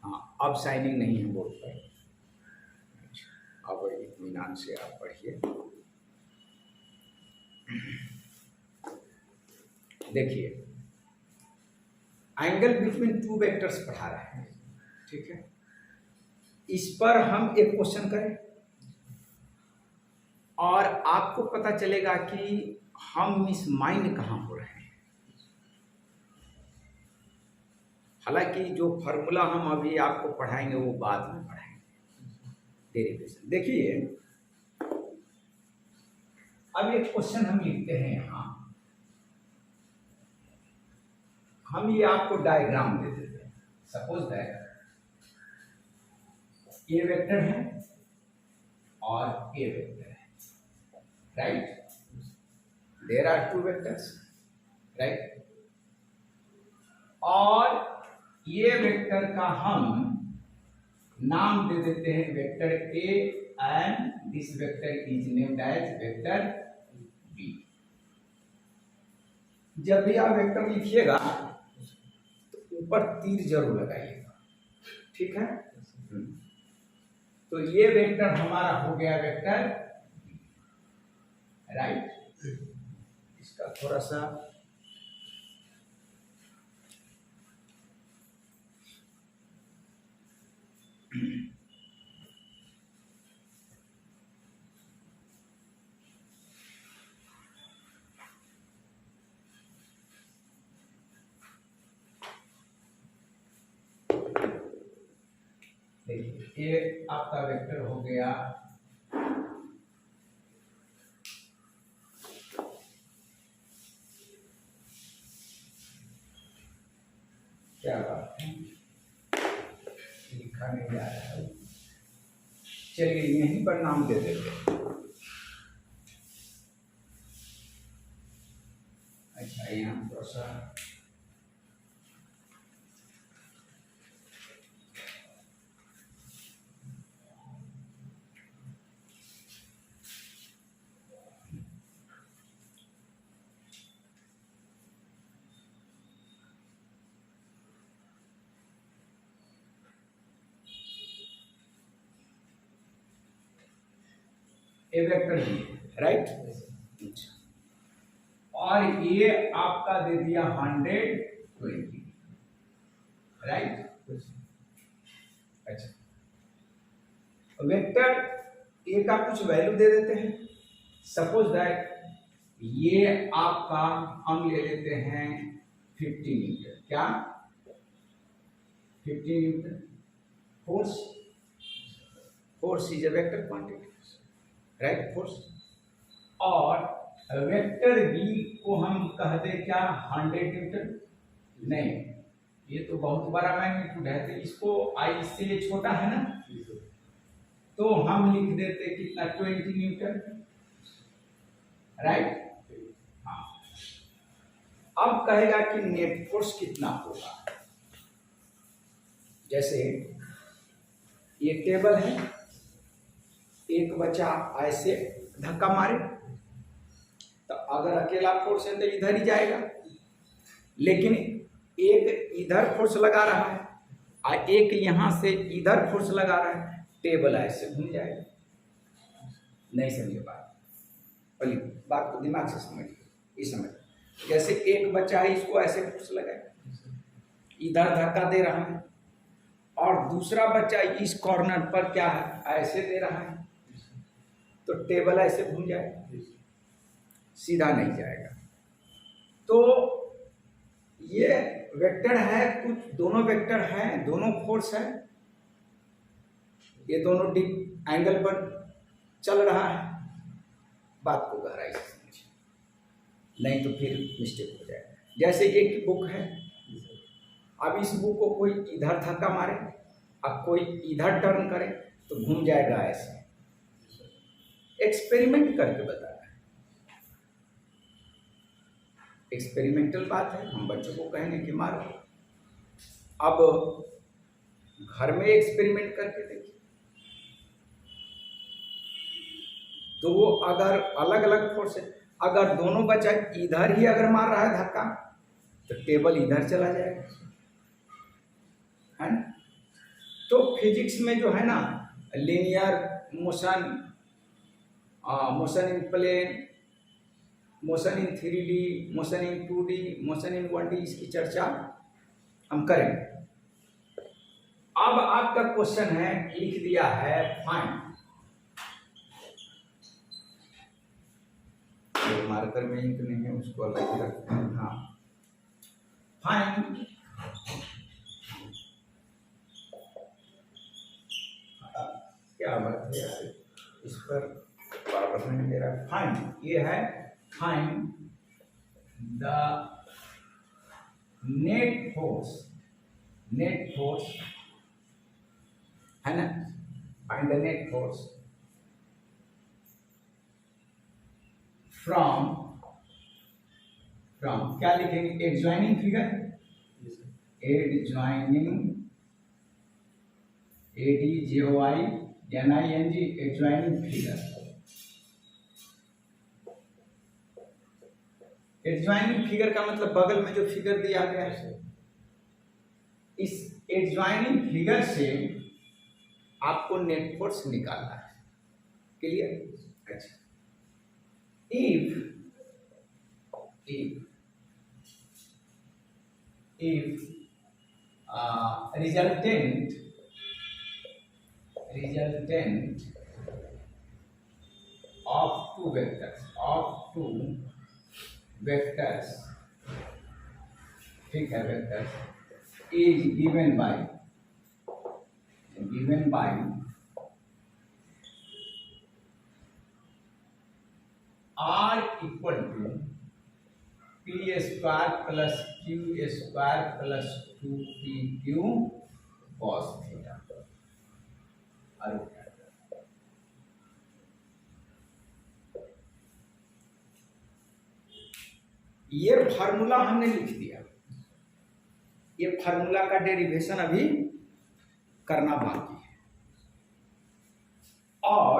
हाँ, अब साइनिंग नहीं है बोर्ड पर। अब इत्मीनान से आप पढ़िए। देखिए, एंगल बिटवीन टू वेक्टर्स पढ़ा रहे हैं, ठीक है। इस पर हम एक क्वेश्चन करें और आपको पता चलेगा कि हम मिस माइंड कहाँ हो रहे हैं। हालांकि जो फॉर्मूला हम अभी आपको पढ़ाएंगे वो बाद में पढ़ाएंगे, डेरिवेशन। देखिए, अब एक क्वेश्चन हम लिखते हैं यहाँ। हम ये आपको डायग्राम दे देते हैं। सपोज दैट ए वेक्टर है और ए वेक्टर है, right. There are two vectors, right. और ये वेक्टर का हम नाम दे देते हैं vector A and this vector is named as vector B. जब भी आप वेक्टर लिखिएगा तो ऊपर तीर जरूर लगाइएगा, ठीक है। तो ये वेक्टर हमारा हो गया वेक्टर बी, राइट। इसका थोड़ा सा देखिए, ये आपका वेक्टर हो गया क्या बात है, लिखा नहीं जा रहा है। चलिए यहीं पर नाम दे देते हैं। अच्छा, यहाँ थोड़ा सा ए वेक्टर बी, राइट। और ये आपका दे दिया 120, राइट। अच्छा, वेक्टर ए का कुछ वैल्यू दे देते हैं। सपोज दैट ये आपका हम ले लेते हैं 50 न्यूटन। क्या 50 Newton force? Force is a vector quantity, right, force. और वेक्टर बी को हम कह दे क्या 100 न्यूटन? नहीं, ये तो बहुत बड़ा मैग्नीट्यूड है, तो इसको आई से छोटा है ना, तो हम लिख देते कितना 20 न्यूटन, राइट। हाँ, अब कहेगा कि नेट फोर्स कितना होगा। जैसे ये टेबल है, एक बच्चा ऐसे धक्का मारे तो अगर अकेला फोर्स है तो इधर ही जाएगा, लेकिन एक इधर फोर्स लगा रहा है और एक यहां से इधर फोर्स लगा रहा है, टेबल ऐसे घूम जाएगा। नहीं समझे बात? पहली बात को दिमाग से समझिए, ये समझ। जैसे एक बच्चा है, इसको ऐसे फोर्स लगाए, इधर धक्का दे रहा है, और दूसरा बच्चा इस कॉर्नर पर क्या है, ऐसे दे रहा है, तो टेबल ऐसे घूम जाएगा, सीधा नहीं जाएगा। तो ये वेक्टर है, कुछ दोनों वेक्टर हैं, दोनों फोर्स है, ये दोनों डिप एंगल पर चल रहा है। बात को गहराई से समझिए, नहीं तो फिर मिस्टेक हो जाएगा। जैसे एक बुक है, अब इस बुक को कोई इधर धक्का मारे अब कोई इधर टर्न करे तो घूम जाएगा ऐसे। एक्सपेरिमेंट करके बता रहा है, एक्सपेरिमेंटल बात है, हम बच्चों को कहेंगे कि मारो। अब घर में एक्सपेरिमेंट करके देखिए, तो वो अगर अलग अलग फोर्स है, अगर दोनों बच्चा इधर ही अगर मार रहा है धक्का तो टेबल इधर चला जाएगा, है ना। तो फिजिक्स में जो है ना linear motion, motion in plane, motion in 3D, motion in 2D, motion in 1D, इसकी चर्चा हम करेंगे। अब आपका क्वेश्चन है, लिख दिया है फाइंड, तो मार्कर में इंक नहीं है उसको अलग रखते हैं। हाँ, फाइंड क्या बात है यार, इस पर पावर में मेरा फाइंड ये है, find the net force, net force है ना, find the net force from क्या लिखेंगे, adjoining figure, adjoining ADJOINING, adjoining figure. Adjoining figure का मतलब बगल में जो फिगर दिया गया है, इस एडजॉइनिंग फिगर से आपको नेट फोर्स निकालना है। क्लियर? अच्छा, if resultant of two vectors ठीक है, vectors is given by R equal to P square plus Q square plus 2PQ cos theta। ये फार्मूला हमने लिख दिया, ये फार्मूला का डेरिवेशन अभी करना बाकी है, और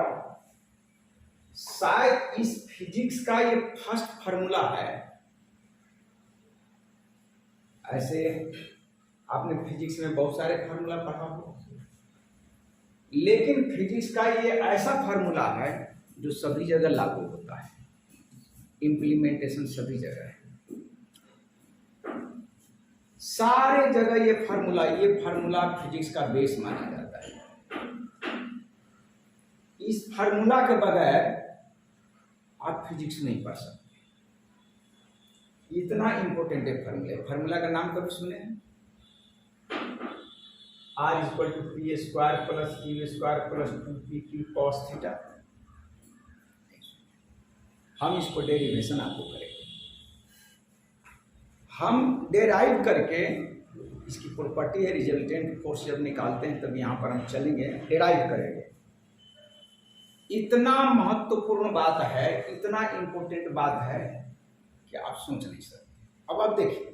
शायद इस फिजिक्स का ये फर्स्ट फार्मूला है। ऐसे आपने फिजिक्स में बहुत सारे फार्मूला पढ़ा हो, लेकिन फिजिक्स का ये ऐसा फार्मूला है जो सभी जगह लागू होता है, इम्प्लीमेंटेशन सभी जगह है, सारे जगह ये फार्मूला फिजिक्स का बेस माना जाता है। इस फार्मूला के बगैर आप फिजिक्स नहीं पढ़ सकते, इतना इंपॉर्टेंट है फार्मूला का नाम कभी सुने हैं? R equal to P square plus Q square plus 2PQ cos theta. हम इसको डेरिवेशन आपको करेंगे, हम डेराइव करके इसकी प्रॉपर्टी है रिजल्टेंट फोर्स जब निकालते हैं तब यहाँ पर हम चलेंगे, डेराइव करेंगे। इतना महत्वपूर्ण बात है, इतना इंपॉर्टेंट बात है कि आप सोच नहीं सकते। अब आप देखिए,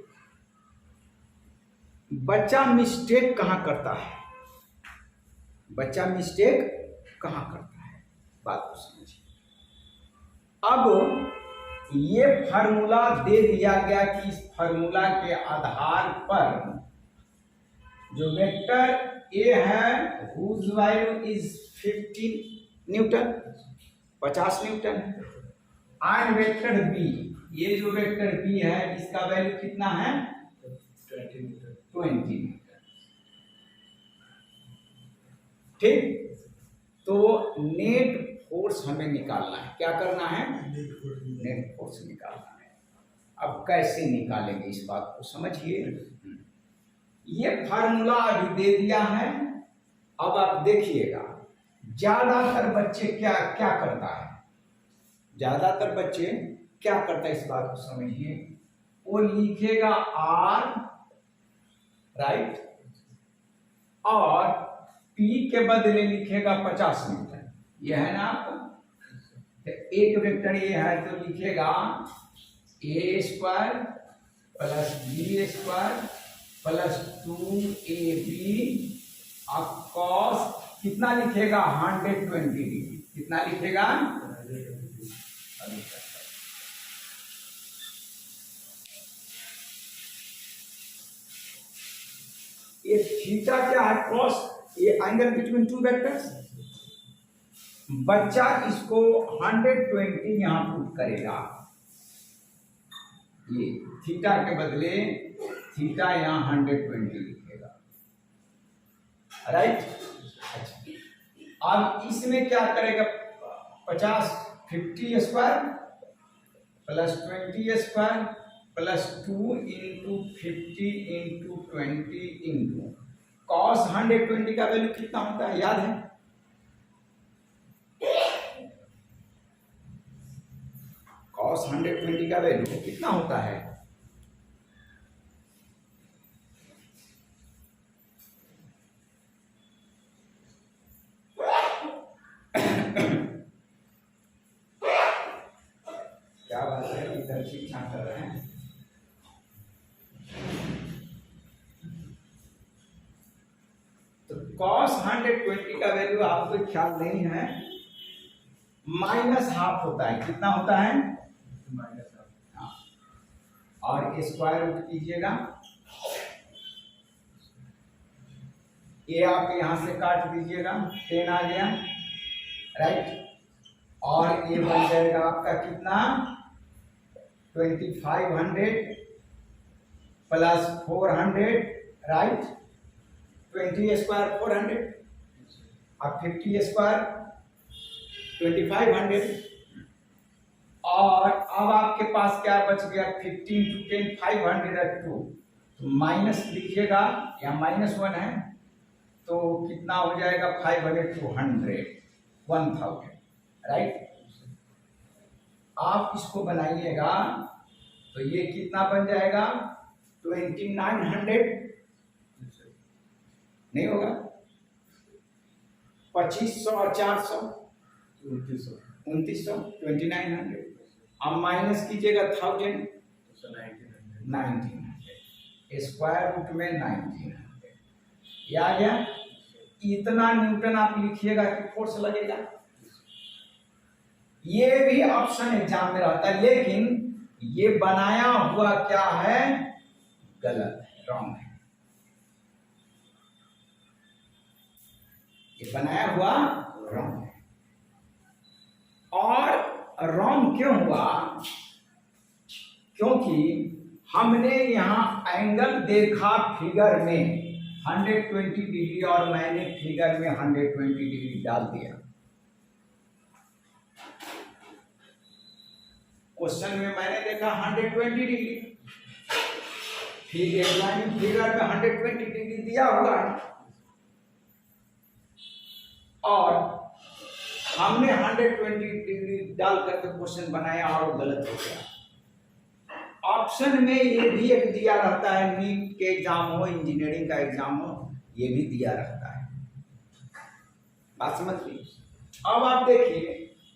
बच्चा मिस्टेक कहाँ करता है, बच्चा मिस्टेक कहाँ करता है, बात को समझिए। अब ये फार्मूला दे दिया गया कि इस फार्मूला के आधार पर जो वेक्टर ए है whose value is 15 newton, 50 newton, and vector B, ये जो वेक्टर बी है इसका वैल्यू कितना है 20 न्यूटन। ठीक, तो नेट फोर्स हमें निकालना है, क्या करना है, नेट फोर्स निकालना है। अब कैसे निकालेंगे इस बात को समझिए। ये फार्मूला अभी दे दिया है, अब आप देखिएगा ज्यादातर बच्चे क्या क्या करता है, ज्यादातर बच्चे क्या करता है इस बात को समझिए। वो लिखेगा आर, राइट, और पी के बदले लिखेगा 50 न्यूटन, यह है ना आपका। तो एक वेक्टर ये है तो लिखेगा A square plus B square plus 2ab cos कितना लिखेगा 120 डिग्री, कितना लिखेगा, ये थीटा क्या है, कॉस ये एंगल बिटवीन टू वेक्टर्स। बच्चा इसको 120 यहां पुट करेगा, ये थीटा के बदले थीटा यहां 120 लिखेगा, राइट। अच्छा, अब इसमें क्या करेगा, 50 square plus 20 square plus 2 into 50 into 20 into cos 120 का वैल्यू कितना होता है याद है? कॉस 120 का वैल्यू कितना होता है? क्या बात है, इधर शिक्षा कर रहे हैं। तो कॉस 120 का वैल्यू आपको ख्याल नहीं है, -½ होता है। कितना होता है? -½ और स्क्वायर रूट कीजिएगा, ये आप यहां से काट दीजिएगा, 10 आ गया, राइट। और ये बन जाएगा आपका कितना, 2500 प्लस 400, राइट। 20 स्क्वायर 400 और 50 स्क्वायर 2500, और अब आपके पास क्या बच गया, 15 to 10 502, तो माइनस लीजिएगा, या -1 है तो कितना हो जाएगा, 500 to 100 1000, राइट। आप इसको बनाइएगा तो ये कितना बन जाएगा, 2900 नहीं होगा, 2500 और 400 2900 2900, अब माइनस कीजिएगा 1000 1900, स्क्वायर रूट में 1900, ये आ गया। इतना न्यूटन आप लिखिएगा कि फोर्स लगेगा। ये भी ऑप्शन एग्जाम में रहता है, लेकिन ये बनाया हुआ क्या है, गलत है, रॉन्ग है। ये बनाया हुआ रॉन्ग है। और रॉन्ग क्यों हुआ, क्योंकि हमने यहां एंगल देखा फिगर में 120 डिग्री और मैंने फिगर में 120 डिग्री डाल दिया। क्वेश्चन में मैंने देखा 120 डिग्री, फिर एग्जामिन फिगर में 120 डिग्री दिया हुआ है, और हमने 120 डिग्री डाल करके क्वेश्चन बनाया और गलत हो गया। ऑप्शन में ये भी एक दिया रहता है, नीट के एग्जाम हो, इंजीनियरिंग का एग्जाम हो, ये भी दिया रहता है, बात समझ लीजिए। अब आप देखिए,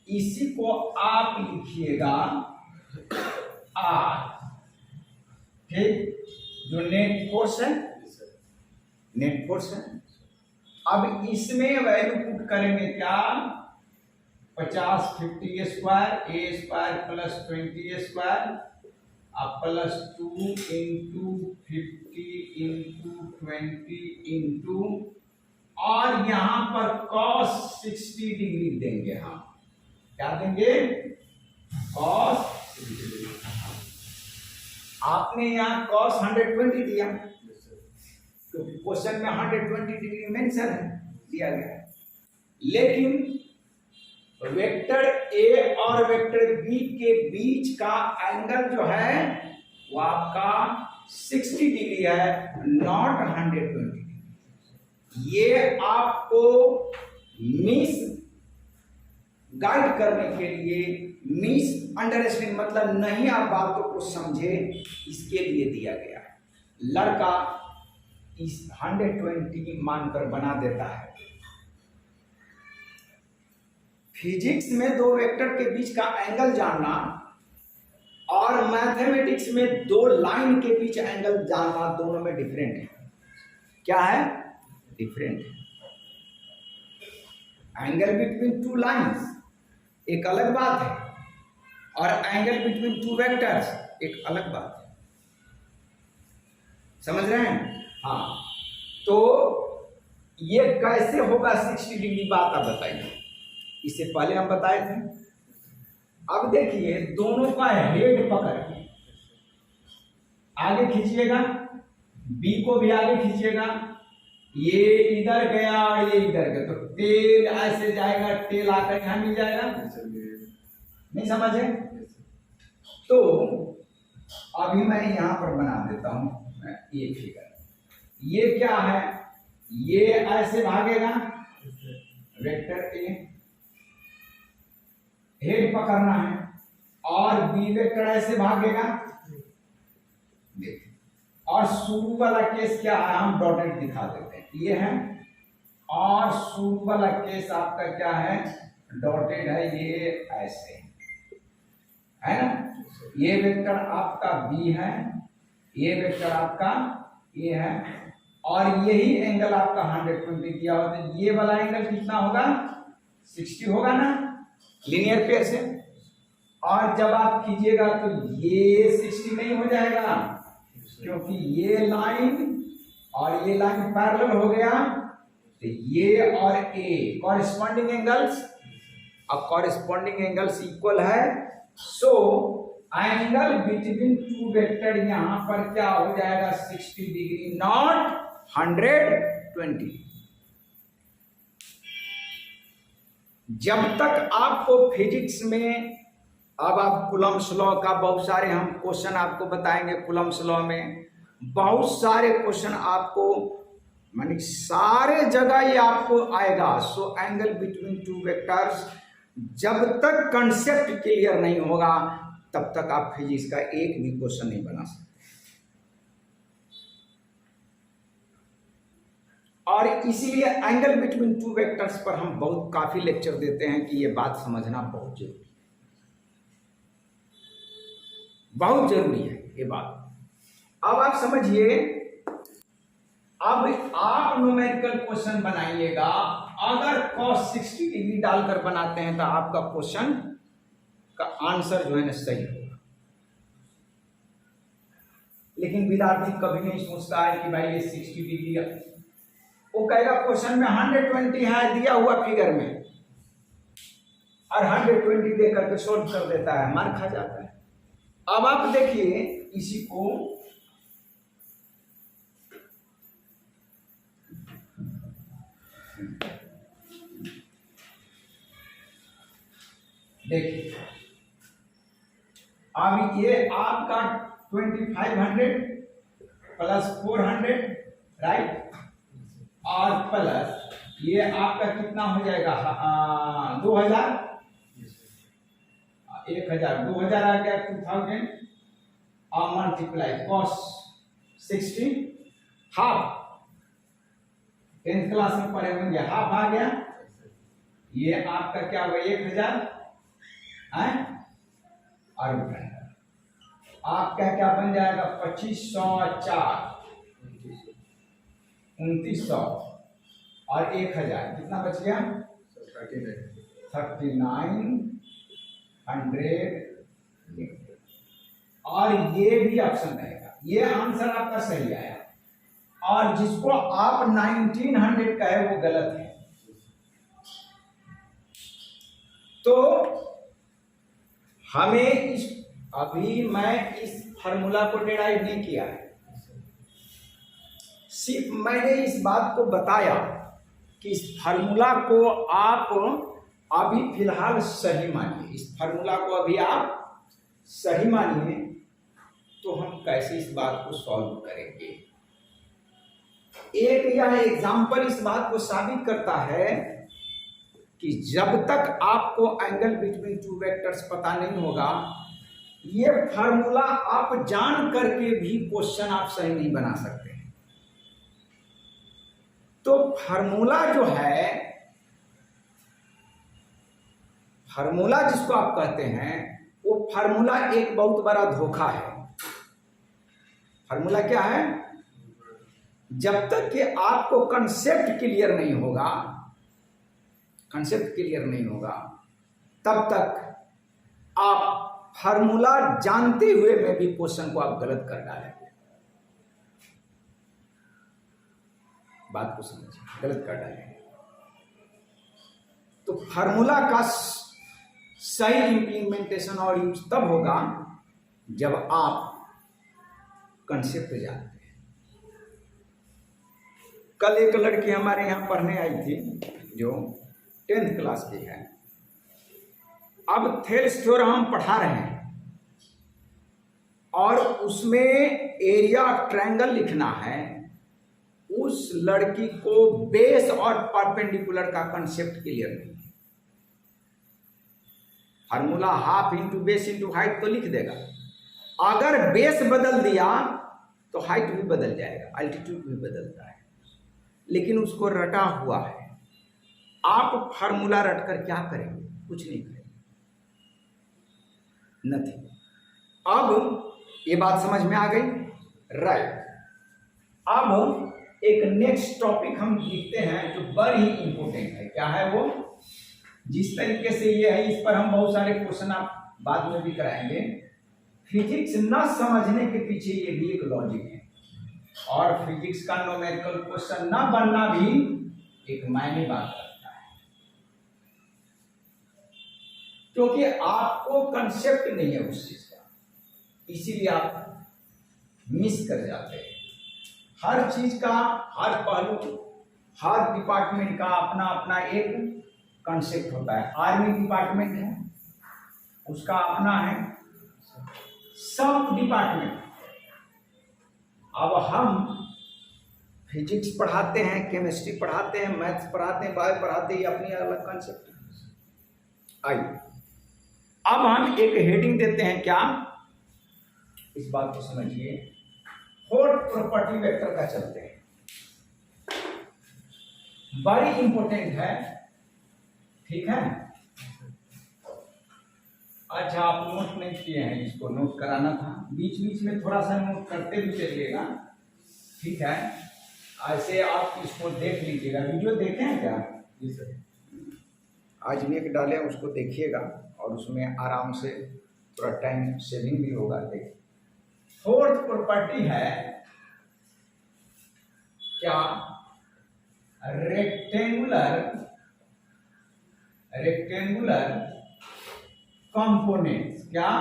इसी को आप लिखिएगा R, ठीक, जो नेट फोर्स है, नेट फोर्स है। अब इसमें वैल्यू पुट करेंगे क्या, 50 50 स्क्वायर ए स्क्वायर प्लस 20 स्क्वायर अब प्लस 2 इंटू 50 इंटू 20 इंटू, और यहां पर cos 60 डिग्री देंगे हम। क्या देंगे, cos 60 डिग्री। आपने यहां cos 120 दिया, क्योंकि क्वेश्चन में 120 डिग्री मेंशन है, दिया गया है, लेकिन वेक्टर ए और वेक्टर बी के बीच का एंगल जो है वो आपका 60 डिग्री है, नॉट 120 डिग्री। ये आपको मिस गाइड करने के लिए, मिस अंडरस्टैंडिंग मतलब नहीं आप बातों को समझे, इसके लिए दिया गया है। लड़का इस 120 मानकर बना देता है। फिजिक्स में दो वेक्टर के बीच का एंगल जानना और मैथमेटिक्स में दो लाइन के बीच एंगल जानना, दोनों में डिफरेंट है। क्या है, डिफरेंट है। एंगल बिटवीन टू लाइंस एक अलग बात है, और एंगल बिटवीन टू वेक्टर्स एक अलग बात है। समझ रहे हैं? हाँ, तो ये कैसे होगा 60 डिग्री, बात आप बताइए। इससे पहले हम बताए थे। अब देखिए दोनों का हेड पकड़ के आगे खींचिएगा, बी को भी आगे खींचिएगा, ये इधर गया और ये इधर गया, तो टेल ऐसे जाएगा, टेल आकर यहां मिल जाएगा। नहीं समझे? तो अभी मैं यहां पर बना देता हूं ये फिगर। ये क्या है, ये ऐसे भागेगा, वेक्टर ए हेड पकड़ना है, और बी वेक्टर ऐसे भागेगा। देखिए, और शुरू वाला केस क्या है, हम डॉटेड दिखा देते हैं, ये है, और शुरू वाला केस आपका क्या है, डॉटेड है, ये ऐसे है ना। ये वेक्टर आपका बी है, ये वेक्टर आपका ए है, और यही एंगल आपका 120 दिया होता है। ये वाला एंगल कितना होगा, 60 होगा ना, लीनियर पेयर से। और जब आप कीजिएगा तो ये 60 नहीं हो जाएगा, क्योंकि ये लाइन और ये लाइन पैरेलल हो गया, तो ये और ए कॉरेस्पॉन्डिंग एंगल्स, अब कॉरेस्पॉन्डिंग एंगल्स इक्वल है, so angle between two vector यहां पर क्या हो जाएगा, 60 डिग्री, नॉट 120। जब तक आपको फिजिक्स में, अब आप कूलम्ब्स लॉ का बहुत सारे हम क्वेश्चन आपको बताएंगे, कूलम्ब्स लॉ में बहुत सारे क्वेश्चन आपको, माने सारे जगह ये आपको आएगा। So angle between two vectors, जब तक कंसेप्ट क्लियर नहीं होगा तब तक आप फिजिक्स का एक भी क्वेश्चन नहीं बना सकते। और इसीलिए एंगल बिटवीन टू वेक्टर्स पर हम बहुत काफी लेक्चर देते हैं कि ये बात समझना बहुत जरूरी है, बहुत जरूरी है ये बात। अब आप समझिए, अब आप न्यूमेरिकल क्वेश्चन बनाइएगा, अगर cos 60 डिग्री डालकर बनाते हैं तो आपका क्वेश्चन का आंसर जो है ना सही होगा। लेकिन विद्यार्थी कभी नहीं सोचता है कि भाई ये 60 डिग्री, वो कहेगा क्वेश्चन में 120 है दिया हुआ फिगर में, और 120 दे करके सोल्व कर देता है, मार खा जाता है। अब आप देखिए इसी को, देखिए अब ये आपका 2500 प्लस 400 राइट, और प्लस ये आपका कितना हो जाएगा 2000, 1000, 2000 आ गया 2000, और multiply cos 60 half, 10th class में पढ़े होंगे, हाफ आ गया, ये आपका क्या हुआ 1000 है, और आपका क्या बन जाएगा 2504, 2900 और 1000, कितना बच गया 3900। और ये भी ऑप्शन रहेगा, ये आंसर आपका सही आया, और जिसको आप 1900 कहे वो गलत है। तो हमें इस, अभी मैं इस फार्मूला को डिराइव नहीं किया है, सिर्फ मैंने इस बात को बताया कि इस फार्मूला को आप अभी फिलहाल सही मानिए, इस फार्मूला को अभी आप सही मानिए, तो हम कैसे इस बात को सॉल्व करेंगे। एक यह एग्जाम्पल इस बात को साबित करता है कि जब तक आपको एंगल बिटवीन टू वेक्टर्स पता नहीं होगा, ये फार्मूला आप जान करके भी क्वेश्चन आप सही नहीं बना सकते हैं। तो फार्मूला जो है, फार्मूला जिसको आप कहते हैं, वो फार्मूला एक बहुत बड़ा धोखा है। फार्मूला क्या है, जब तक कि आपको कंसेप्ट क्लियर नहीं होगा, कंसेप्ट क्लियर नहीं होगा, तब तक आप फार्मूला जानते हुए में भी क्वेश्चन को आप गलत कर डालेंगे। बात को समझिए, गलत कर डालेंगे। तो फार्मूला का सही इंप्लीमेंटेशन और यूज तब होगा जब आप कंसेप्ट जानते हैं। कल एक लड़की हमारे यहाँ पढ़ने आई थी जो 10th क्लास की है। अब थेल्स थ्योरम हम पढ़ा रहे हैं और उसमें एरिया ऑफ ट्रायंगल लिखना है। उस लड़की को बेस और परपेंडिकुलर का कंसेप्ट क्लियर नहीं है। Formula half into base into height तो लिख देगा, अगर बेस बदल दिया तो हाइट भी बदल जाएगा, अल्टीट्यूड भी बदलता है, लेकिन उसको रटा हुआ है। आप फार्मूला रटकर क्या करेंगे? कुछ नहीं करेंगे, नथिंग। अब ये बात समझ में आ गई, राइट। अब एक नेक्स्ट टॉपिक हम लिखते हैं जो बड़ी इंपॉर्टेंट है। क्या है वो? जिस तरीके से ये है, इस पर हम बहुत सारे क्वेश्चन आप बाद में भी कराएंगे। फिजिक्स न समझने के पीछे ये भी एक लॉजिक है, और फिजिक्स का न्यूमेरिकल क्वेश्चन न बनना भी एक मायने बात करता है, क्योंकि आपको कंसेप्ट नहीं है उस चीज का, इसीलिए आप मिस कर जाते हैं। हर चीज का, हर पहलू, हर डिपार्टमेंट का अपना अपना एक कंसेप्ट होता है। आर्मी डिपार्टमेंट है, उसका अपना है, सब डिपार्टमेंट। अब हम फिजिक्स पढ़ाते हैं, केमिस्ट्री पढ़ाते हैं, मैथ्स पढ़ाते हैं, बायो पढ़ाते हैं, अपनी अलग कंसेप्ट। आइए अब हम एक हेडिंग देते हैं। क्या? इस बात को समझिए, फोर्थ प्रॉपर्टी वेक्टर का चलते हैं, बड़ी इंपॉर्टेंट है, ठीक है। अच्छा, आप नोट नहीं किए हैं, इसको नोट कराना था, बीच बीच में थोड़ा सा नोट करते भी चलिएगा, ठीक है। ऐसे आप इसको देख लीजिएगा। वीडियो देखे हैं क्या? जी सर। आज भी एक डाले, उसको देखिएगा और उसमें आराम से थोड़ा टाइम सेविंग भी होगा। देखिए, फोर्थ प्रॉपर्टी है क्या? Rectangular components. क्या?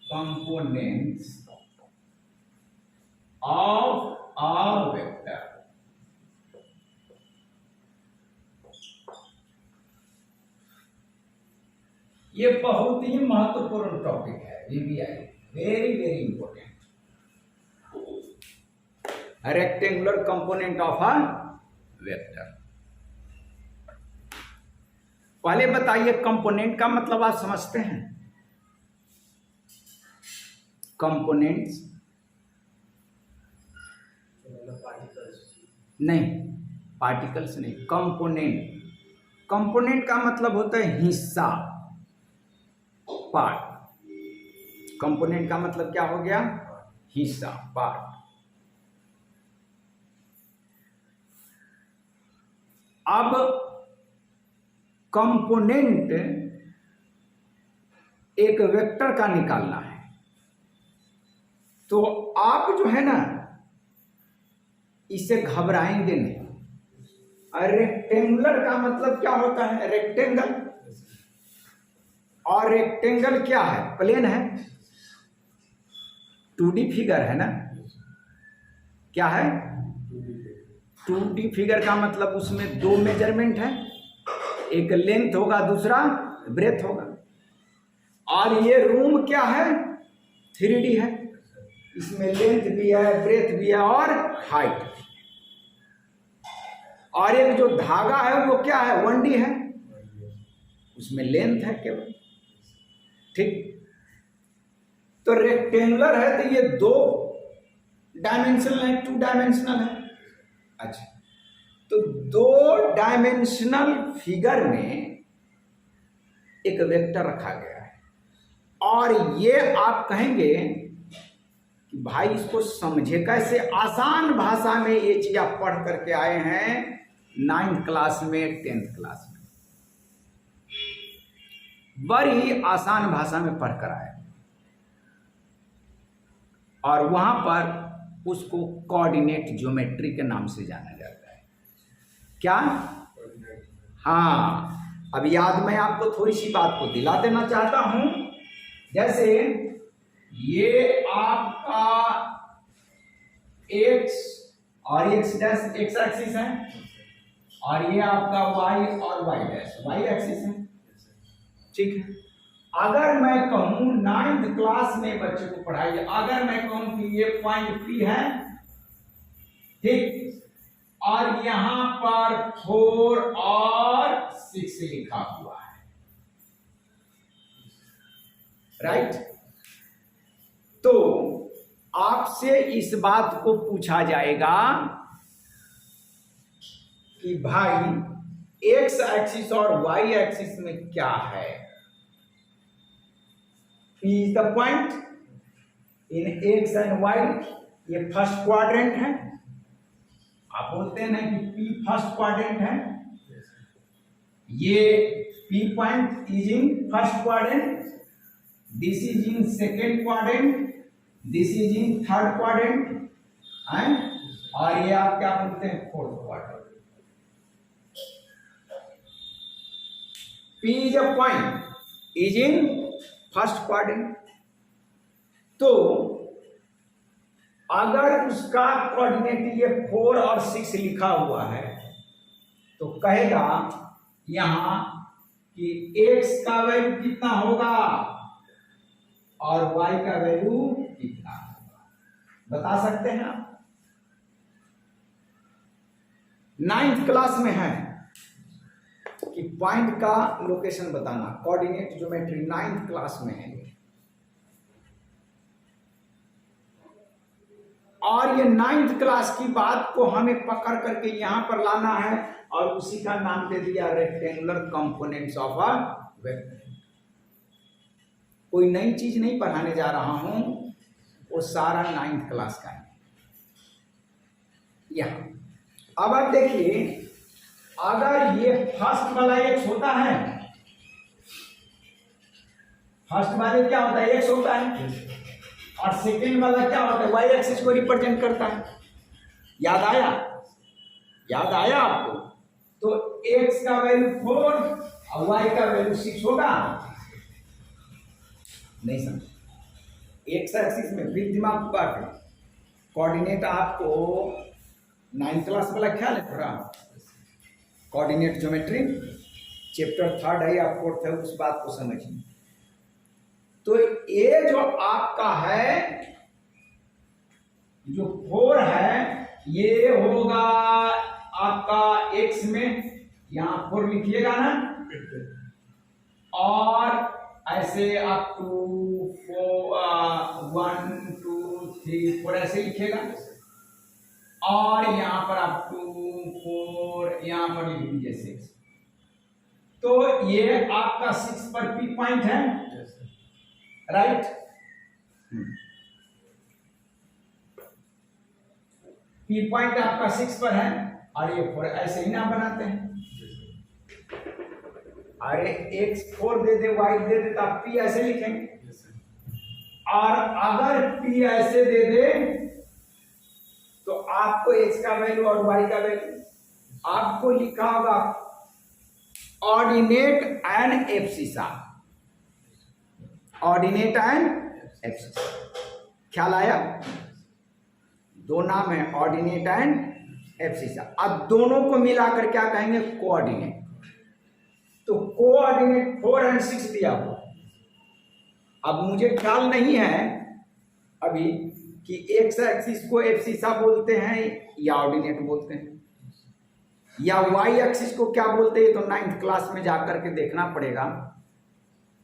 Components of a vector. ये बहुत ही महत्वपूर्ण टॉपिक है, VVI, very very important. Rectangular component of a vector. पहले बताइए, कंपोनेंट का मतलब आप समझते हैं? कंपोनेंट्स नहीं, पार्टिकल्स नहीं, कंपोनेंट। कंपोनेंट का मतलब होता है हिस्सा, पार्ट। कंपोनेंट का मतलब क्या हो गया? हिस्सा, पार्ट। अब कंपोनेंट एक वेक्टर का निकालना है, तो आप जो है ना, इसे घबराएंगे नहीं। रेक्टेंगुलर का मतलब क्या होता है? रेक्टेंगल। और रेक्टेंगल क्या है? प्लेन है, 2D फिगर है ना। क्या है? 2D फिगर का मतलब उसमें दो मेजरमेंट है, एक लेंथ होगा, दूसरा ब्रेथ होगा। और ये रूम क्या है? 3D है, इसमें लेंथ भी है, ब्रेथ भी है और हाइट भी है। और एक जो धागा है वो क्या है? 1D है, उसमें लेंथ है केवल, ठीक। तो रेक्टेंगुलर है तो ये 2 डायमेंशनल है, 2 डायमेंशनल है। अच्छा, तो 2 डायमेंशनल फिगर में एक वेक्टर रखा गया है, और ये आप कहेंगे कि भाई इसको समझे कैसे? आसान भाषा में ये चीज आप पढ़ करके आए हैं 9th क्लास में, 10th क्लास में, बड़ी आसान भाषा में पढ़ कर आए। और वहां पर उसको कोऑर्डिनेट ज्योमेट्री के नाम से जाना जाता है। क्या? हाँ, अब याद मैं आपको थोड़ी सी बात को दिला देना चाहता हूं। जैसे ये आपका x और x डैश x एक्सिस है, और ये आपका y और y डैश y एक्सिस है, ठीक है। अगर मैं कहूं 9th क्लास में बच्चे को पढ़ाइए, अगर मैं कहूं कि ये पॉइंट P है, ठीक, और यहां पर 4 और 6 लिखा हुआ है, राइट, तो आपसे इस बात को पूछा जाएगा कि भाई एक्स एक्सिस और वाई एक्सिस में क्या है। P is the point in X and Y, ये फर्स्ट क्वाड्रेंट है, आप बोलते हैं ना कि P फर्स्ट क्वाड्रेंट है, ये P point is in first quadrant, this is in second quadrant, this is in third quadrant, और ये आप क्या बोलते हैं, fourth quadrant. P is a point is in first quadrant। तो अगर उसका कोऑर्डिनेट ये 4 और 6 लिखा हुआ है तो कहेगा यहां कि x का वैल्यू कितना होगा और y का वैल्यू कितना होगा, बता सकते हैं आप? 9th क्लास में है कि पॉइंट का लोकेशन बताना, कोऑर्डिनेट ज्योमेट्री 9th क्लास में है, और ये 9th क्लास की बात को हमें पकड़ करके यहां पर लाना है, और उसी का नाम दे दिया rectangular components of a vector. कोई नई चीज नहीं पढ़ाने जा रहा हूं, वो सारा 9th क्लास का है। यहां अब आप देखिए, अगर ये फर्स्ट वाला x होता है, फर्स्ट वाले क्या होता है, x होता है, और सेकेंड वाला क्या होता है, y एक्सिस को रिप्रेजेंट करता है। याद आया? याद आया आपको? तो x का वैल्यू 4 और y का वैल्यू 6 होगा। नहीं समझ? x एक्सिस में भी दिमाग की बात है, कोऑर्डिनेट आपको 9th क्लास वाला ख्याल है थोड़ा, कोऑर्डिनेट ज्योमेट्री चैप्टर 3rd है या 4th है, उस बात को समझिए। तो ये जो आपका है, जो 4 है, ये होगा आपका x में, यहां 4 लिखिएगा ना, और ऐसे आप 2 4 1 2 3 4 ऐसे लिखिएगा, और यहां पर आप 2 4 यहां पर लिख दीजिए 6। तो ये आपका 6 पर P पॉइंट है, राइट। P पॉइंट आपका 6 पर है, और ये 4 ऐसे ही ना बनाते हैं। अरे x 4 दे दे, y दे दे, तो आप P ऐसे लिखेंगे, और अगर P ऐसे दे दे तो आपको x का वैल्यू और y का वैल्यू आपको लिखा होगा ordinate and abscissa, ordinate and abscissa. ख्याल आया? दो नाम है, ऑर्डिनेट एंड एब्सिसा। अब दोनों को मिलाकर क्या कहेंगे, कोऑर्डिनेट। तो कोऑर्डिनेट 4 और 6 दिया हुआ। अब मुझे ख्याल नहीं है अभी कि एक्स एक्सिस को एब्सिसा बोलते हैं या ऑर्डिनेट बोलते हैं, या वाई एक्सिस को क्या बोलते हैं, तो 9th क्लास में जाकर के देखना पड़ेगा।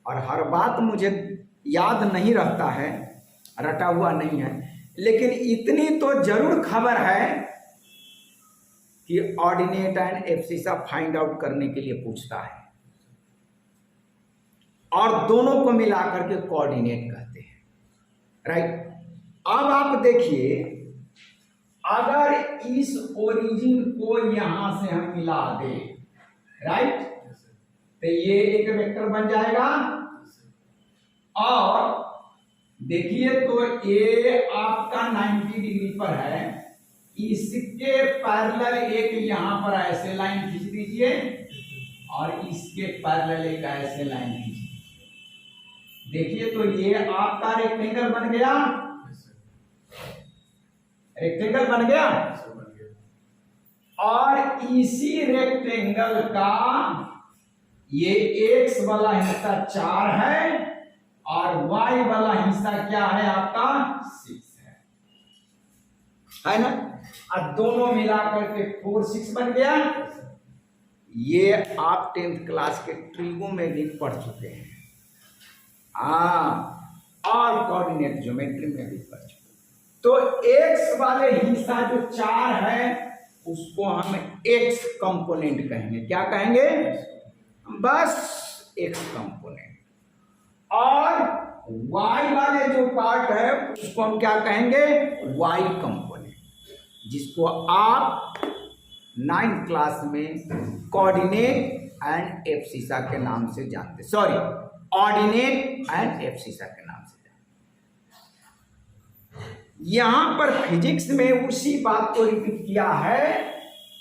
और हर बात मुझे याद नहीं रहता है, रटा हुआ नहीं है, लेकिन इतनी तो जरूर खबर है कि ordinate and abscissa find out करने के लिए पूछता है, और दोनों को मिलाकर के कोऑर्डिनेट कहते हैं, राइट। अब आप देखिए, अगर इस ओरिजिन को यहां से हम मिला दे, राइट, तो ये एक वेक्टर बन जाएगा। और देखिए, तो ये आपका 90 डिग्री पर है, इसके पैरेलल एक यहां पर ऐसे लाइन खींच दीजिए और इसके पैरेलल एक ऐसे लाइन खींच दीजिए। देखिए तो ये आपका रेक्टेंगल बन गया, रेक्टेंगल बन गया। और इसी रेक्टेंगल का ये एक्स वाला हिस्सा 4 है और वाई वाला हिस्सा क्या है आपका 6 है ना। अब दोनों मिलाकर के 4 6 बन गया। ये आप 10th क्लास के ट्रिगोनोमेट्री में पढ़ चुके हैं, और कोऑर्डिनेट ज्योमेट्री में भी पढ़ चुके हैं। तो एक्स वाले हिस्सा जो 4 है उसको हम एक्स कंपोनेंट कहेंगे। क्या कहेंगे? बस एक्स कंपोनेंट। और वाई वाले जो पार्ट है उसको हम क्या कहेंगे? वाई कंपोनेंट, जिसको आप 9th क्लास में कोऑर्डिनेट एंड एब्सिसा के नाम से जानते, सॉरी ऑर्डिनेट एंड एब्सिसा के नाम से जानते। यहां पर फिजिक्स में उसी बात को रिपीट किया है,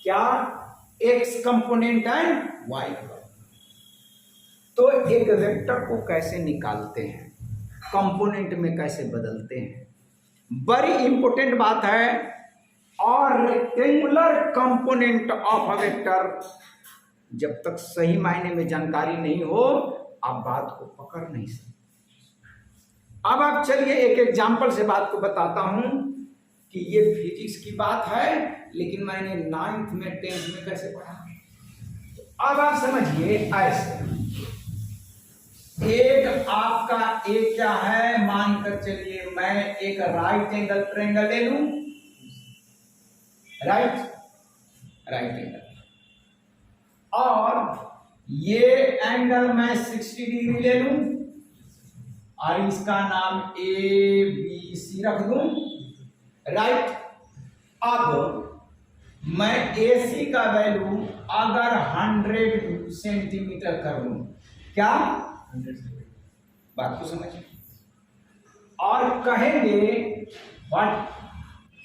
क्या? X component and Y. तो एक वेक्टर को कैसे निकालते हैं, कंपोनेंट में कैसे बदलते हैं, बड़ी इंपॉर्टेंट बात है। और rectangular component of a vector, जब तक सही मायने में जानकारी नहीं हो आप बात को पकड़ नहीं सकते। अब आप चलिए एक एग्जांपल से बात को बताता हूं कि ये फिजिक्स की बात है, लेकिन मैंने 9th में 10th में कैसे पढ़ा। अब आप समझिए ऐसे, एक आपका एक क्या है, मानकर चलिए मैं एक राइट एंगल ट्रायंगल ले लूं, राइट एंगल, और ये एंगल मैं 60 डिग्री ले लूं और इसका नाम ABC रख दूं, राइट। अब मैं AC का वैल्यू अगर 100 सेंटीमीटर कर लूं, क्या बात को समझिए, और कहेंगे what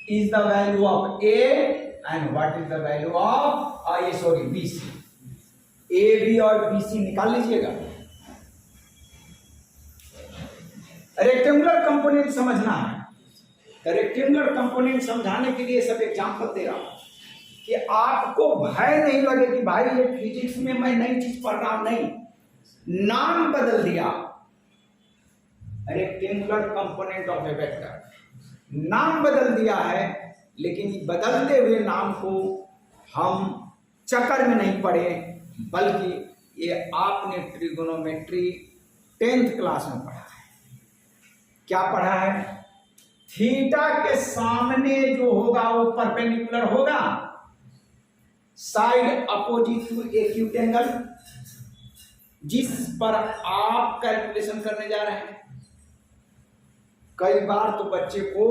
is the value of A and what is the value of BC। AB और BC निकाल लीजिएगा। रेक्टेंगुलर कंपोनेंट समझना है। रेक्टेंगुलर कंपोनेंट समझाने के लिए सब एग्जांपल दे रहा हूं कि आपको भय नहीं लगे कि भाई ये फिजिक्स में मैं नई चीज पढ़ रहा हूं। नहीं, नाम बदल दिया, rectangular component of A vector नाम बदल दिया है, लेकिन बदलते हुए नाम को हम चक्कर में नहीं पड़े, बल्कि ये आपने ट्रिगोनोमेट्री 10th क्लास में पढ़ा है। क्या पढ़ा है? थीटा के सामने जो होगा वो परपेंडिकुलर होगा, side opposite to acute angle, जिस पर आप कैलकुलेशन करने जा रहे हैं। कई बार तो बच्चे को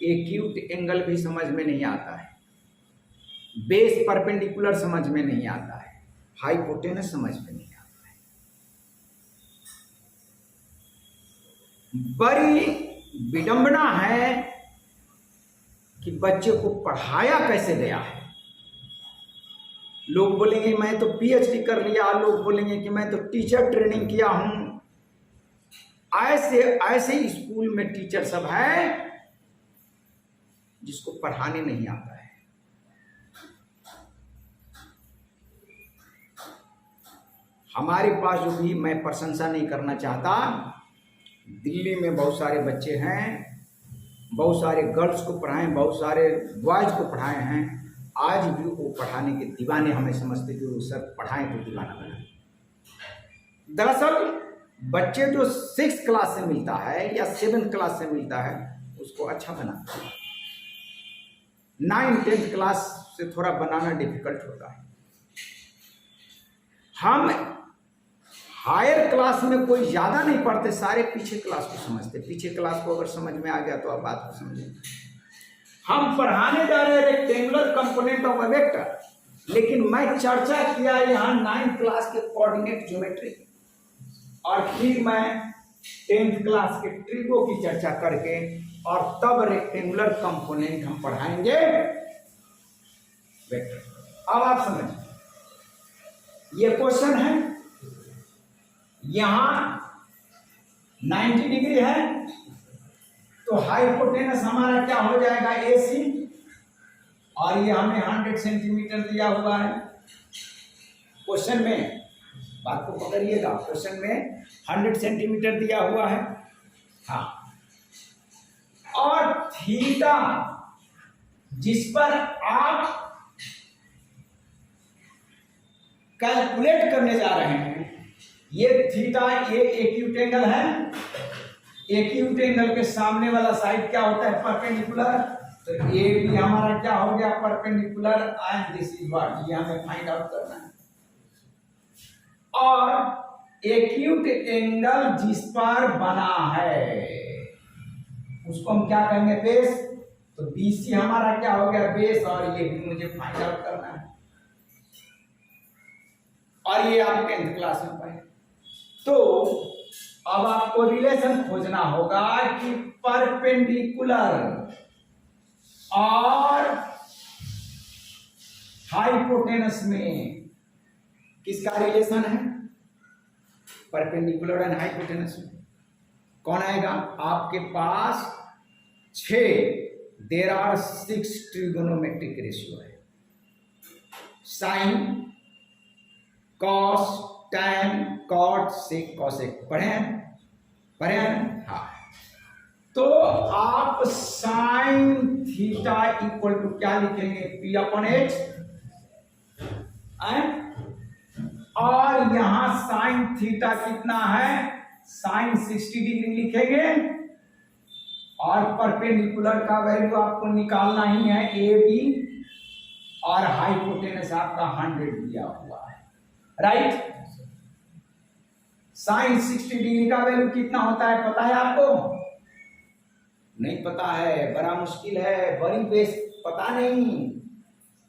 एक्यूट एंगल भी समझ में नहीं आता है, बेस परपेंडिकुलर समझ में नहीं आता है, हाइपोटेनस समझ में नहीं आता है। बड़ी विडंबना है कि बच्चे को पढ़ाया कैसे गया है। लोग बोलेंगे मैं तो PhD कर लिया, लोग बोलेंगे कि मैं तो टीचर ट्रेनिंग किया हूं। ऐसे स्कूल में टीचर सब है जिसको पढ़ाने नहीं आता है। हमारे पास जो भी, मैं प्रशंसा नहीं करना चाहता, दिल्ली में बहुत सारे बच्चे हैं, बहुत सारे गर्ल्स को पढ़ाए, बहुत सारे बॉयज को पढ़ाए हैं। आज भी वो पढ़ाने के दीवाने हमें समझते कि वो सर पढ़ाएं तो दीवाना बनाए। दरअसल बच्चे जो 6th क्लास से मिलता है या 7th क्लास से मिलता है उसको अच्छा बनाता है। 9th 10th क्लास से थोड़ा बनाना डिफिकल्ट होता है। हम हायर क्लास में कोई ज्यादा नहीं पढ़ते, सारे पीछे क्लास को समझते। पीछे क्लास को अगर समझ में आ गया तो आप बात को समझेंगे। हम पढ़ाने जा रहे हैं rectangular component of a vector, लेकिन मैं चर्चा किया यहाँ 9th क्लास के कोऑर्डिनेट ज्योमेट्री, और फिर मैं 10th क्लास के ट्रिगो की चर्चा करके और तब रेक्टेंगुलर कंपोनेंट हम पढ़ाएंगे वेक्टर। अब आप समझिए, ये क्वेश्चन है, यहां 90 डिग्री है, तो हाइपोटेनस हमारा क्या हो जाएगा, AC, और ये हमें 100 सेंटीमीटर दिया हुआ है क्वेश्चन में, बात को पकड़िएगा, क्वेश्चन में 100 सेंटीमीटर दिया हुआ है। हाँ, और थीटा जिस पर आप कैलकुलेट करने जा रहे हैं, ये थीटा ये एक्यूट एंगल है, एक्यूट एंगल के सामने वाला साइड क्या होता है, परपेंडिकुलर, तो ये भी हमारा क्या हो गया, perpendicular, and this is what, ये हमें फाइंड आउट करना है। और एक्यूट एंगल जिस पर बना है उसको हम क्या कहेंगे, बेस, तो BC हमारा क्या हो गया, बेस, और ये भी मुझे फाइंड आउट करना है, और ये आप 10th क्लास में पढ़े। तो अब आपको रिलेशन खोजना होगा कि परपेंडिकुलर और हाइपोटेनस में किसका रिलेशन है, परपेंडिकुलर एंड हाइपोटेनस में कौन आएगा, आपके पास 6 देयर आर 6 ट्रिगोनोमेट्रिक रेशियो है, साइन, कॉस, टैन, कॉट, सेक, कॉसेक, पढ़े हैं? हाँ, तो आप साइन थीटा इक्वल टू क्या लिखेंगे, P/H, और यहां साइन थीटा कितना है, साइन 60 डिग्री लिखेंगे, और परपेंडिकुलर का वैल्यू आपको निकालना ही है AB, और हाइपोटेनस आपका 100 दिया हुआ है, राइट। साइन 60 डिग्री का वैल्यू कितना होता है पता है आपको, नहीं पता है, बड़ा मुश्किल है, बड़ी बेस पता नहीं,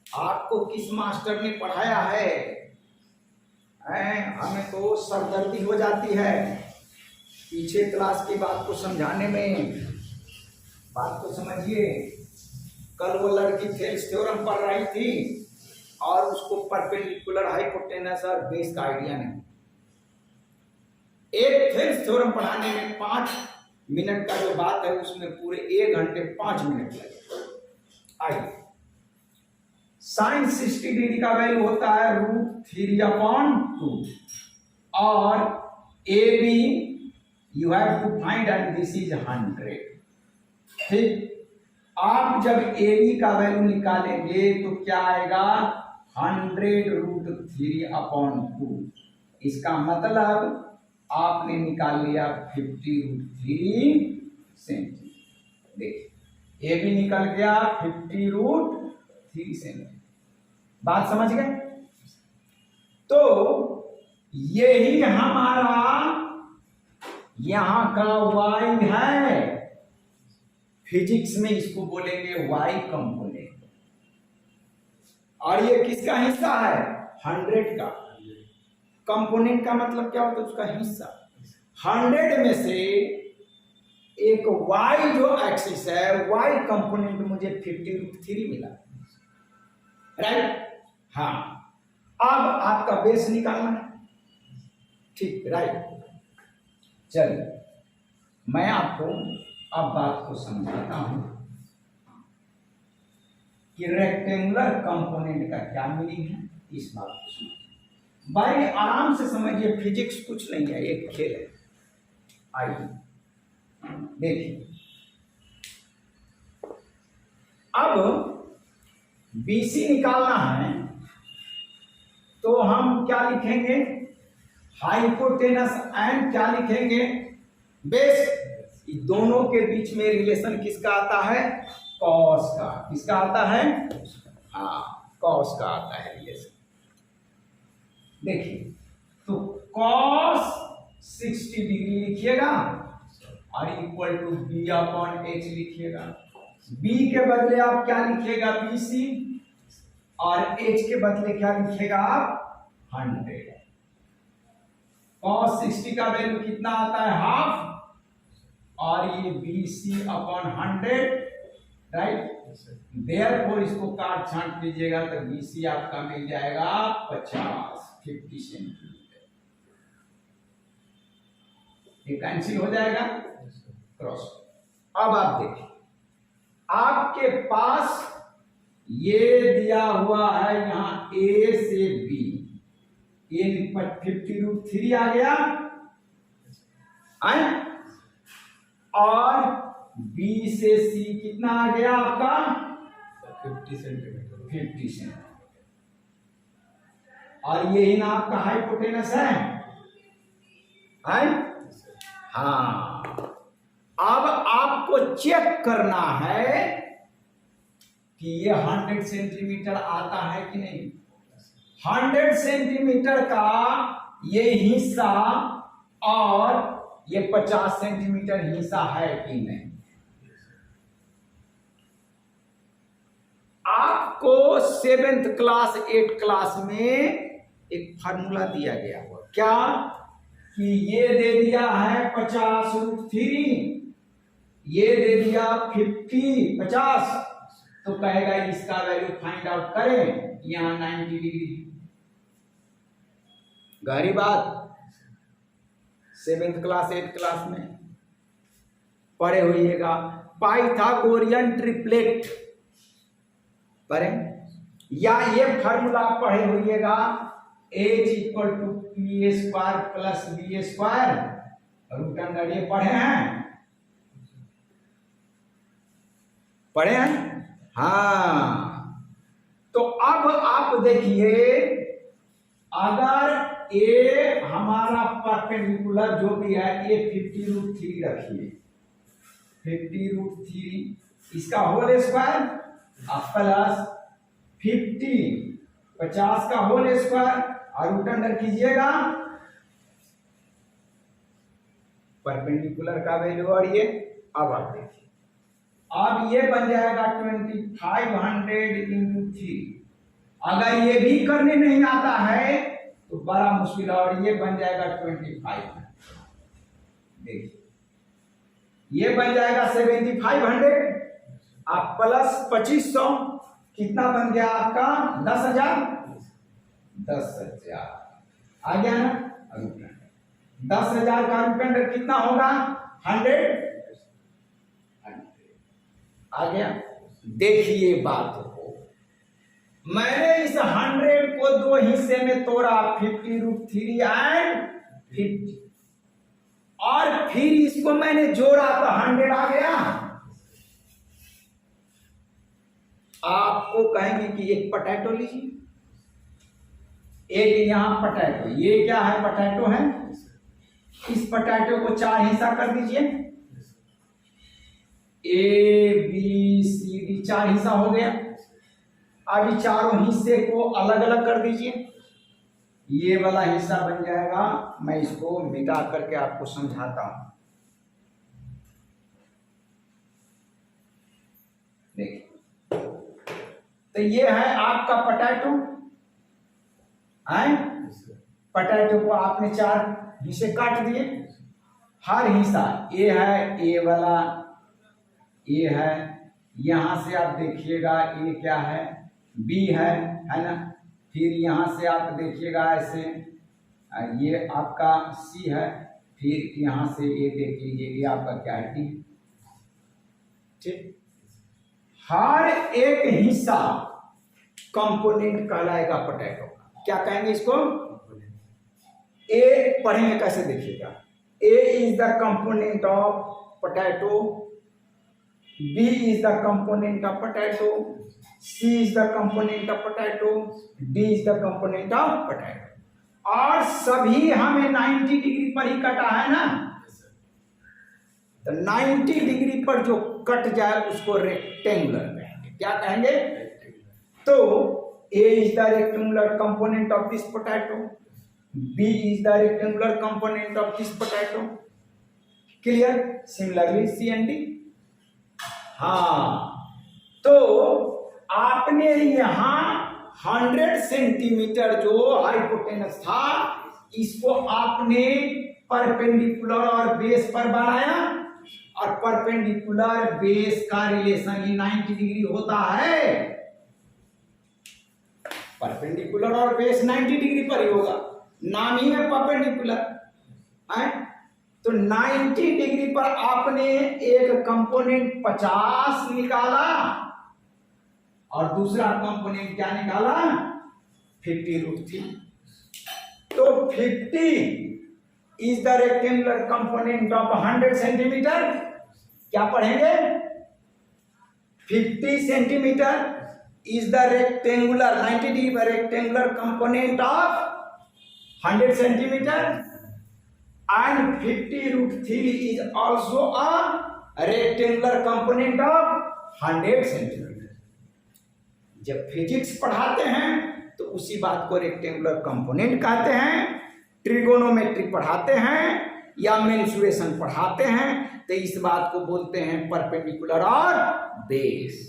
आपको किस मास्टर ने पढ़ाया है, हमें तो सरदर्दी हो जाती है पीछे क्लास की बात को समझाने में, बात को समझिए। कल वो लड़की थेल्स थ्योरम पढ़ रही थी और उसको परपेंडिकुलर, हाइपोटेनस और बेस का आइडिया नहीं। एक थेल्स थ्योरम पढ़ाने में 5 मिनट का जो बात है उसमें पूरे 1 घंटे 5 मिनट लगे। आइए, साइन 60 डिग्री का वैल्यू होता है √3/2, और AB you have to find and this is 100। ठीक, आप जब AB का वैल्यू निकालेंगे तो क्या आएगा, 100√3/2। इसका मतलब आपने निकाल लिया 50√3 सेंटीमीटर। देखिए AB निकल गया 50√3 सेंटीमीटर, बात समझ गए। तो यही हमारा यहां का y है, फिजिक्स में इसको बोलेंगे y कंपोनेंट, और ये किसका हिस्सा है, 100 का। कंपोनेंट का मतलब क्या होता है, उसका हिस्सा। 100 में से एक y जो एक्सिस है, y कंपोनेंट मुझे 50√3 मिला, राइट। हाँ, अब आपका बेस निकालना है, ठीक, राइट। चलिए मैं आपको अब बात को समझाता हूं कि रेक्टेंगुलर कंपोनेंट का क्या मीनिंग है, इस बात को समझिए। भाई आराम से समझिए, फिजिक्स कुछ नहीं है, एक खेल है। आइए देखिए, अब BC निकालना है तो हम क्या लिखेंगे, हाइपोटेनस एंड क्या लिखेंगे, बेस। दोनों के बीच में रिलेशन किसका आता है, कॉस का। किसका आता है, हाँ, कॉस का आता है रिलेशन। देखिए, तो कॉस 60 डिग्री लिखिएगा और इक्वल टू B/H लिखिएगा। B के बदले आप क्या लिखिएगा, BC, और H के बदले क्या लिखिएगा आप, 100। cos 60 का वैल्यू कितना आता है, हाफ, और ये BC अपॉन 100, राइट। देयरफॉर इसको काट छांट लीजिएगा तो BC आपका मिल जाएगा 50 सेंटीमीटर। ये कैंसिल हो जाएगा, क्रॉस। अब आप देखिए, आपके पास ये दिया हुआ है यहां A से B, इन 50√3 आ गया आए? और B से C कितना आ गया आपका 50 सेंटीमीटर। 50 सेंटीमीटर। और ये ना आपका हाइपोटेनस है? हाँ। अब आपको चेक करना है कि ये 100 सेंटीमीटर आता है कि नहीं। 100 सेंटीमीटर का ये हिस्सा और ये 50 सेंटीमीटर हिस्सा है कि नहीं। आपको 7th क्लास 8th क्लास में एक फार्मूला दिया गया हुआ, क्या कि ये दे दिया है 50√3, ये दे दिया 50, तो कहेगा इसका वैल्यू फाइंड आउट करें, यहां 90 डिग्री। गहरी बात 7th क्लास 8th क्लास में पढ़े होइएगा, पाइथागोरियन ट्रिपलेट पढ़े, या ये फार्मूला पढ़े होइएगा H = PA² + BA², root under, ये पढ़े हैं, पढ़े हैं। हाँ, तो अब आप देखिए, अगर ए हमारा परपेंडिकुलर जो भी है, ये 50√3 रखिए, 50√3 इसका होल स्क्वायर प्लस 50 का होल स्क्वायर और रूट अंडर कीजिएगा परपेंडिकुलर का वैल्यू। और ये अब आप देखिए, अब ये बन जाएगा 2500 × 3। अगर ये भी करने नहीं आता है तो बड़ा मुश्किल है, और ये बन जाएगा 2500। देखिए, ये बन जाएगा 7500 आप प्लस 2500, कितना बन गया आपका 10,000। 10,000 आ गया ना। 10,000 का रूट अंडर कितना होगा 100 आ गया। देखिए बात को, मैंने इस 100 को दो हिस्से में तोड़ा, 50√3 एंड 50, और फिर इसको मैंने जोड़ा तो 100 आ गया। आपको कहेंगे कि एक पोटैटो लीजिए, एक यहां पोटैटो, ये क्या है पोटैटो है, इस पोटैटो को 4 हिस्सा कर दीजिए, ABCD 4 हिस्सा हो गया। अभी चारों हिस्से को अलग अलग कर दीजिए, ये वाला हिस्सा बन जाएगा, मैं इसको मिटा करके आपको समझाता हूं। देखिए, तो ये है आपका पोटैटो है, पोटैटो को आपने 4 हिस्से काट दिए, हर हिस्सा ए है, ए वाला ए है, यहां से आप देखिएगा ए क्या है, बी है ना, फिर यहां से आप देखिएगा ऐसे ये आपका सी है, फिर यहां से ए देख लीजिए, ये आपका क्या है डी। ठीक, हर एक हिस्सा कंपोनेंट कहलाएगा पोटैटो का। क्या कहेंगे इसको, ए पढ़ेंगे कैसे देखिएगा, A is the component of potato, B is the component of potato, C is the component of potato, D is the component of potato। और सभी हमें 90 डिग्री पर ही कटा है ना, तो 90 डिग्री पर जो कट जाए उसको रेक्टेंगुलर कहेंगे। क्या कहेंगे, तो A is the rectangular component of this potato, B is the rectangular component of this potato। Clear? Similarly C and D। हाँ, तो आपने यहां 100 सेंटीमीटर जो हाइपोटेनस था, इसको आपने परपेंडिकुलर और बेस पर बनाया, और परपेंडिकुलर बेस का रिलेशन ही 90 डिग्री होता है। परपेंडिकुलर और बेस 90 डिग्री पर ही होगा, नाम ही है परपेंडिकुलर है। तो 90 डिग्री पर आपने एक कंपोनेंट 50 निकाला और दूसरा कंपोनेंट क्या निकाला 50√3। तो 50 is the rectangular component of 100 centimetre. क्या पढ़ेंगे 50 centimetre is the rectangular 90 degree पर rectangular component of 100 centimetre and 50√3 is also a rectangular component of 100 centimetre. जब फिजिक्स पढ़ाते हैं तो उसी बात को रेक्टेंगुलर कंपोनेंट कहते हैं। ट्रिगोनोमेट्री पढ़ाते हैं या मेंसुरेशन पढ़ाते हैं तो इस बात को बोलते हैं परपेंडिकुलर और बेस।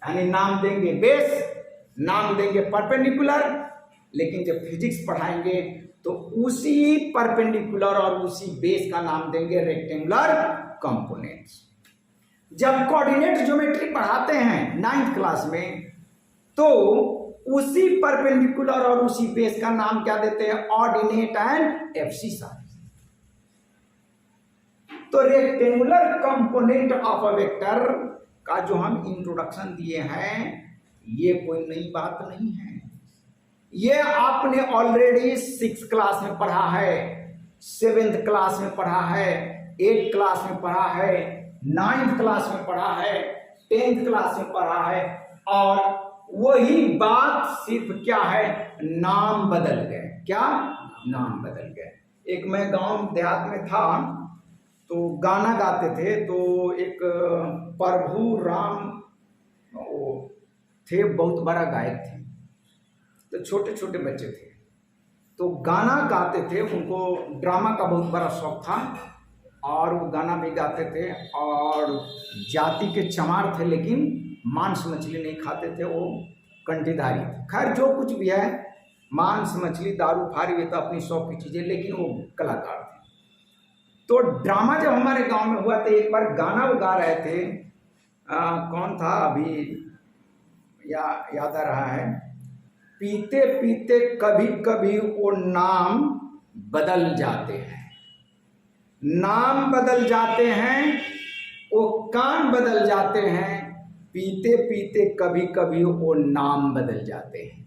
यानी नाम देंगे बेस, नाम देंगे परपेंडिकुलर, लेकिन जब फिजिक्स पढ़ाएंगे तो उसी परपेंडिकुलर और उसी बेस का नाम देंगे रेक्टेंगुलर कंपोनेंट्स। जब कोऑर्डिनेट ज्योमेट्री पढ़ाते हैं 9th क्लास में तो उसी परपेंडिकुलर और उसी बेस का नाम क्या देते हैं ऑर्डिनेट एंड एब्सिसा। तो rectangular component of a vector का जो हम इंट्रोडक्शन दिए हैं ये कोई नई बात नहीं है, ये आपने ऑलरेडी 6th क्लास में पढ़ा है, 7th क्लास में पढ़ा है, 8th क्लास में पढ़ा है, 9th क्लास में पढ़ा है, 10th क्लास में पढ़ा है। और वही बात सिर्फ क्या है नाम बदल गए। क्या नाम बदल गए। एक मैं गांव देहात में था तो गाना गाते थे, तो एक प्रभु राम थे, बहुत बड़ा गायक थे, तो छोटे छोटे बच्चे थे तो गाना गाते थे। उनको ड्रामा का बहुत बड़ा शौक था और वो गाना भी गाते थे और जाति के चमार थे, लेकिन मांस मछली नहीं खाते थे, वो कंठीधारी थे। खैर जो कुछ भी है, मांस मछली दारू फारी ये तो अपनी शौक की चीज़ें, लेकिन वो कलाकार थे। तो ड्रामा जब हमारे गांव में हुआ तो एक बार गाना वो गा रहे थे, कौन था अभी याद आ रहा है, पीते पीते कभी कभी वो नाम बदल जाते हैं, नाम बदल जाते हैं, वो काम बदल जाते हैं, पीते पीते कभी कभी वो नाम बदल जाते हैं।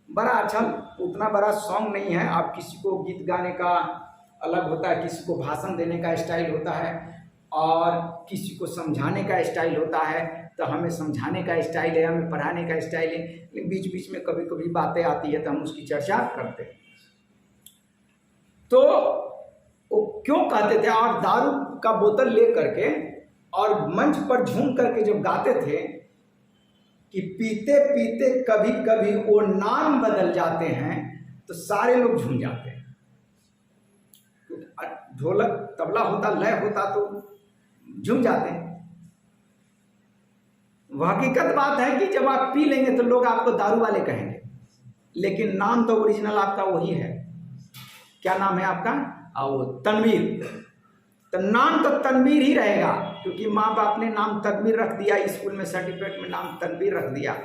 बड़ा अच्छा, उतना बड़ा सॉन्ग नहीं है। आप किसी को गीत गाने का अलग होता है, किसी को भाषण देने का स्टाइल होता है और किसी को समझाने का स्टाइल होता है। तो हमें समझाने का स्टाइल है, हमें पढ़ाने का स्टाइल है, लेकिन बीच बीच में कभी कभी बातें आती है तो हम उसकी चर्चा करते हैं। तो वो क्यों कहते थे, और दारू का बोतल ले करके और मंच पर झूम करके जब गाते थे कि पीते पीते कभी कभी वो नाम बदल जाते हैं, तो सारे लोग झूम जाते हैं। ढोलक तबला होता, लय होता तो झूम जाते हैं। वह हकीकत बात है कि जब आप पी लेंगे तो लोग आपको दारू वाले कहेंगे, लेकिन नाम तो ओरिजिनल आपका वही है। क्या नाम है आपका? वो तनवीर। तो नाम तो तनवीर ही रहेगा, क्योंकि माँ बाप ने नाम तनवीर रख दिया, स्कूल में सर्टिफिकेट में नाम तनवीर रख दिया।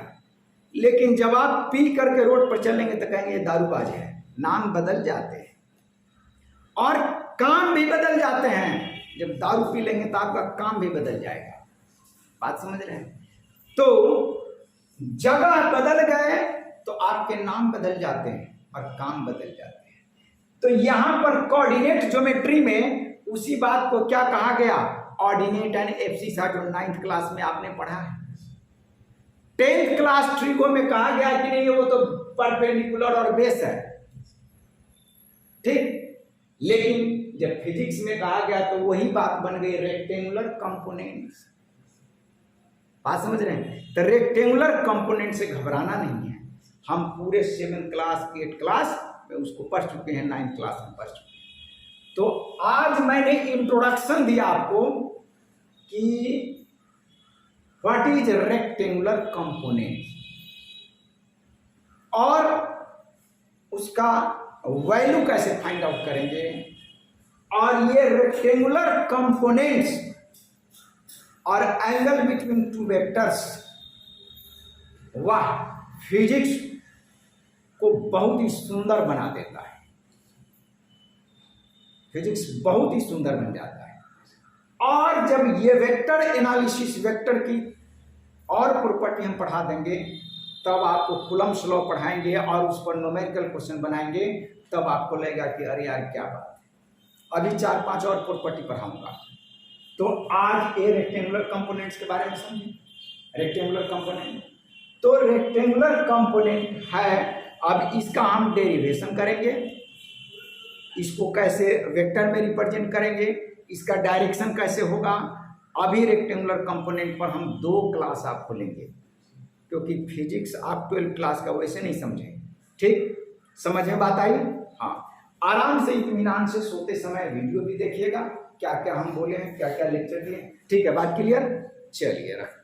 लेकिन जब आप पी करके रोड पर चलेंगे तो कहेंगे दारूबाज है। नाम बदल जाते हैं और काम भी बदल जाते हैं। जब दारू पी लेंगे तो आपका काम भी बदल जाएगा। बात समझ रहे हैं? तो जगह बदल गए तो आपके नाम बदल जाते हैं और काम बदल जाते हैं। तो यहां पर कोऑर्डिनेट ज्योमेट्री में उसी बात को क्या कहा गया, ऑर्डिनेट एंड एब्सिसा, जो 9th क्लास में आपने पढ़ा है। 10th क्लास ट्रिगो में कहा गया कि नहीं वो तो परपेंडिकुलर और बेस है, ठीक। लेकिन जब फिजिक्स में कहा गया तो वही बात बन गई रेक्टेंगुलर कंपोनेंट्स। बात समझ रहे हैं? तो रेक्टेंगुलर कंपोनेंट से घबराना नहीं है। हम पूरे 7th क्लास 8th क्लास में उसको पढ़ चुके हैं, 9th क्लास में पढ़ चुके हैं। तो आज मैंने इंट्रोडक्शन दिया आपको कि व्हाट इज रेक्टेंगुलर कंपोनेंट और उसका वैल्यू कैसे फाइंड आउट करेंगे, और ये रेक्टेंगुलर कंपोनेंट्स और एंगल बिटवीन टू वेक्टर्स, वह फिजिक्स को बहुत ही सुंदर बना देता है। फिजिक्स बहुत ही सुंदर बन जाता है। और जब ये वेक्टर एनालिसिस, वेक्टर की और प्रॉपर्टी हम पढ़ा देंगे, तब आपको कूलम्ब्स लॉ पढ़ाएंगे और उस पर न्यूमेरिकल क्वेश्चन बनाएंगे, तब आपको लगेगा कि अरे यार क्या बात है। अभी 4-5 और प्रॉपर्टी पढ़ाऊंगा। तो आज ये रेक्टेंगुलर कंपोनेंट्स के बारे में समझें। रेक्टेंगुलर कंपोनेंट, तो रेक्टेंगुलर कंपोनेंट है, अब इसका हम डेरिवेशन करेंगे, इसको कैसे वेक्टर में रिप्रेजेंट करेंगे, इसका डायरेक्शन कैसे होगा। अभी रेक्टेंगुलर कंपोनेंट पर हम 2 क्लास आपको लेंगे, क्योंकि फिजिक्स आप 12 क्लास का वैसे नहीं समझे। ठीक, समझ में बात आई? हाँ, आराम से इत्मीनान से सोते समय वीडियो भी देखिएगा, क्या क्या हम बोले हैं, क्या क्या लेक्चर दिए। ठीक है, बात क्लियर? चलिए रख